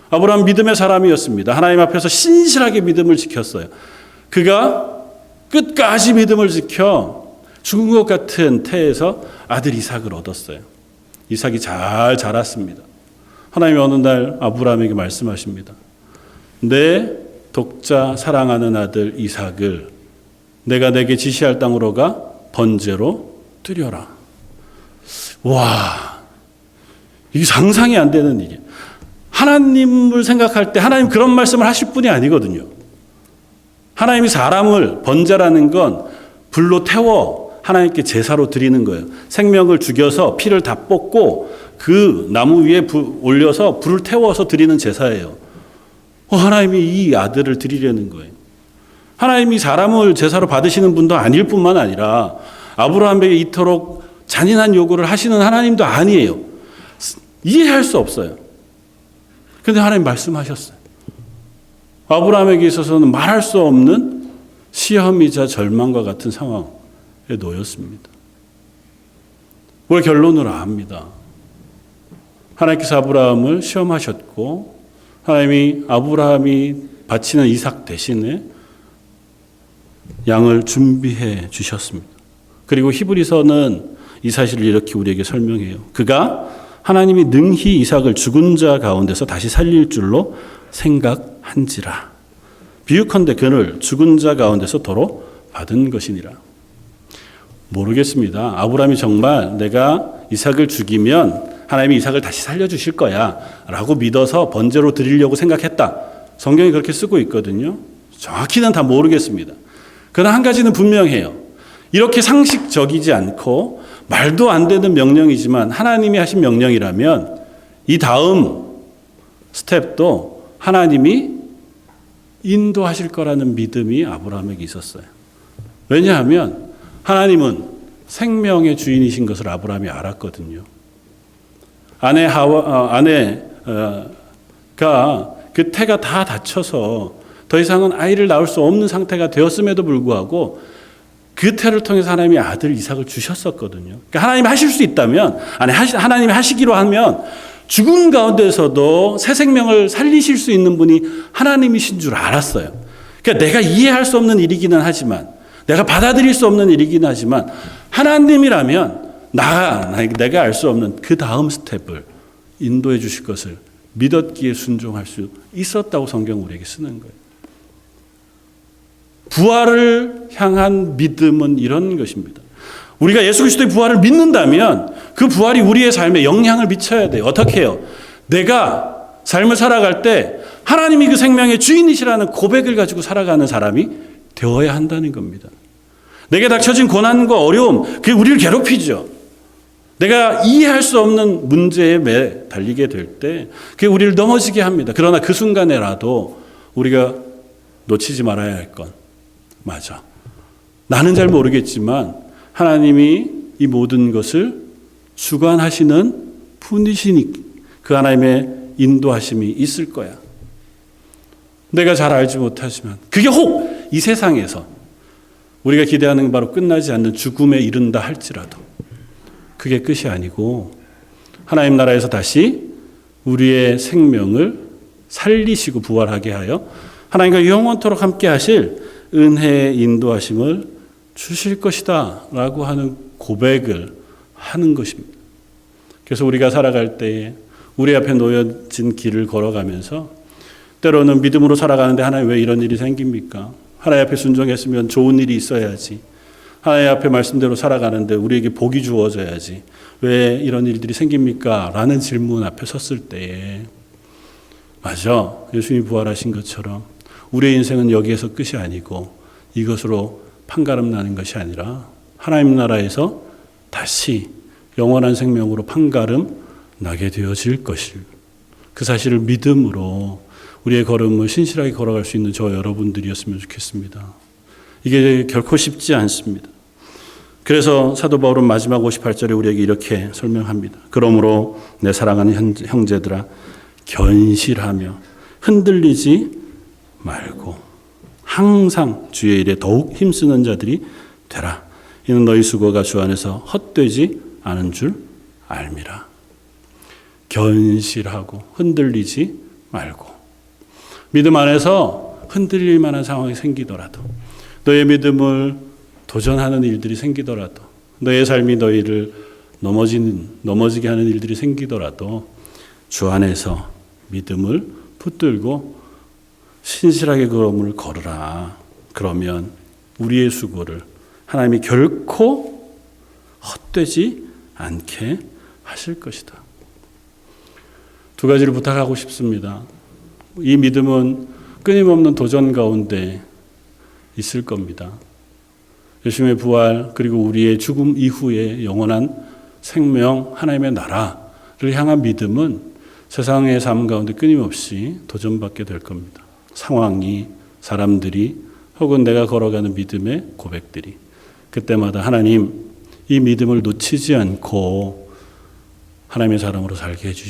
아브라함 믿음의 사람이었습니다. 하나님 앞에서 신실하게 믿음을 지켰어요. 그가 끝까지 믿음을 지켜 죽은 것 같은 태에서 아들 이삭을 얻었어요. 이삭이 잘 자랐습니다. 하나님이 어느 날 아브라함에게 말씀하십니다. 내 독자 사랑하는 아들 이삭을 내가 내게 지시할 땅으로 가 번제로 드려라. 와, 이게 상상이 안 되는 일이에요. 하나님을 생각할 때 하나님 그런 말씀을 하실 분이 아니거든요. 하나님이 사람을 번제라는 건 불로 태워 하나님께 제사로 드리는 거예요. 생명을 죽여서 피를 다 뽑고 그 나무 위에 올려서 불을 태워서 드리는 제사예요. 하나님이 이 아들을 드리려는 거예요. 하나님이 사람을 제사로 받으시는 분도 아닐 뿐만 아니라 아브라함에게 이토록 잔인한 요구를 하시는 하나님도 아니에요. 이해할 수 없어요. 그런데 하나님 말씀하셨어요. 아브라함에게 있어서는 말할 수 없는 시험이자 절망과 같은 상황에 놓였습니다. 우리 결론을 압니다. 하나님께서 아브라함을 시험하셨고 하나님이 아브라함이 바치는 이삭 대신에 양을 준비해 주셨습니다. 그리고 히브리서는 이 사실을 이렇게 우리에게 설명해요. 그가 하나님이 능히 이삭을 죽은 자 가운데서 다시 살릴 줄로 생각한지라. 비유컨대 그를 죽은 자 가운데서 도로 받은 것이니라. 모르겠습니다. 아브라함이 정말 내가 이삭을 죽이면 하나님이 이삭을 다시 살려주실 거야 라고 믿어서 번제로 드리려고 생각했다. 성경이 그렇게 쓰고 있거든요. 정확히는 다 모르겠습니다. 그러나 한 가지는 분명해요. 이렇게 상식적이지 않고 말도 안 되는 명령이지만 하나님이 하신 명령이라면 이 다음 스텝도 하나님이 인도하실 거라는 믿음이 아브라함에게 있었어요. 왜냐하면 하나님은 생명의 주인이신 것을 아브라함이 알았거든요. 아내가 그 태가 다 다쳐서 더 이상은 아이를 낳을 수 없는 상태가 되었음에도 불구하고 그 태를 통해서 하나님이 아들 이삭을 주셨었거든요. 그러니까 하나님이 하실 수 있다면, 하나님이 하시기로 하면 죽은 가운데서도 새 생명을 살리실 수 있는 분이 하나님이신 줄 알았어요. 그러니까 내가 이해할 수 없는 일이기는 하지만, 내가 받아들일 수 없는 일이기는 하지만 하나님이라면 내가 알 수 없는 그 다음 스텝을 인도해 주실 것을 믿었기에 순종할 수 있었다고 성경 우리에게 쓰는 거예요. 부활을 향한 믿음은 이런 것입니다. 우리가 예수 그리스도의 부활을 믿는다면 그 부활이 우리의 삶에 영향을 미쳐야 돼요. 어떻게 해요? 내가 삶을 살아갈 때 하나님이 그 생명의 주인이시라는 고백을 가지고 살아가는 사람이 되어야 한다는 겁니다. 내게 닥쳐진 고난과 어려움, 그게 우리를 괴롭히죠. 내가 이해할 수 없는 문제에 매달리게 될 때 그게 우리를 넘어지게 합니다. 그러나 그 순간에라도 우리가 놓치지 말아야 할 건 맞아. 나는 잘 모르겠지만 하나님이 이 모든 것을 주관하시는 분이시니 그 하나님의 인도하심이 있을 거야. 내가 잘 알지 못하지만 그게 혹 이 세상에서 우리가 기대하는 바로 끝나지 않는 죽음에 이른다 할지라도 그게 끝이 아니고 하나님 나라에서 다시 우리의 생명을 살리시고 부활하게 하여 하나님과 영원토록 함께 하실 은혜의 인도하심을 주실 것이다 라고 하는 고백을 하는 것입니다. 그래서 우리가 살아갈 때에 우리 앞에 놓여진 길을 걸어가면서 때로는 믿음으로 살아가는데 하나님 왜 이런 일이 생깁니까? 하나님 앞에 순종했으면 좋은 일이 있어야지. 하나님 앞에 말씀대로 살아가는데 우리에게 복이 주어져야지. 왜 이런 일들이 생깁니까? 라는 질문 앞에 섰을 때에 맞아. 예수님이 부활하신 것처럼 우리의 인생은 여기에서 끝이 아니고 이것으로 판가름 나는 것이 아니라 하나님 나라에서 다시 영원한 생명으로 판가름 나게 되어질 것을 그 사실을 믿음으로 우리의 걸음을 신실하게 걸어갈 수 있는 저 여러분들이었으면 좋겠습니다. 이게 결코 쉽지 않습니다. 그래서 사도 바울은 마지막 58절에 우리에게 이렇게 설명합니다. 그러므로 내 사랑하는 형제들아 견실하며 흔들리지 말고 항상 주의 일에 더욱 힘쓰는 자들이 되라. 이는 너희 수고가 주 안에서 헛되지 않은 줄 알미라. 견실하고 흔들리지 말고 믿음 안에서 흔들릴 만한 상황이 생기더라도 너의 믿음을 도전하는 일들이 생기더라도 너의 삶이 너희를 넘어지게 하는 일들이 생기더라도 주 안에서 믿음을 붙들고 신실하게 걸음을 걸으라. 그러면 우리의 수고를 하나님이 결코 헛되지 않게 하실 것이다. 두 가지를 부탁하고 싶습니다. 이 믿음은 끊임없는 도전 가운데 있을 겁니다. 예수님의 부활 그리고 우리의 죽음 이후의 영원한 생명 하나님의 나라를 향한 믿음은 세상의 삶 가운데 끊임없이 도전받게 될 겁니다. 상황이 사람들이 혹은 내가 걸어가는 믿음의 고백들이 그때마다 하나님 이 믿음을 놓치지 않고 하나님의 사람으로 살게 해주십시오.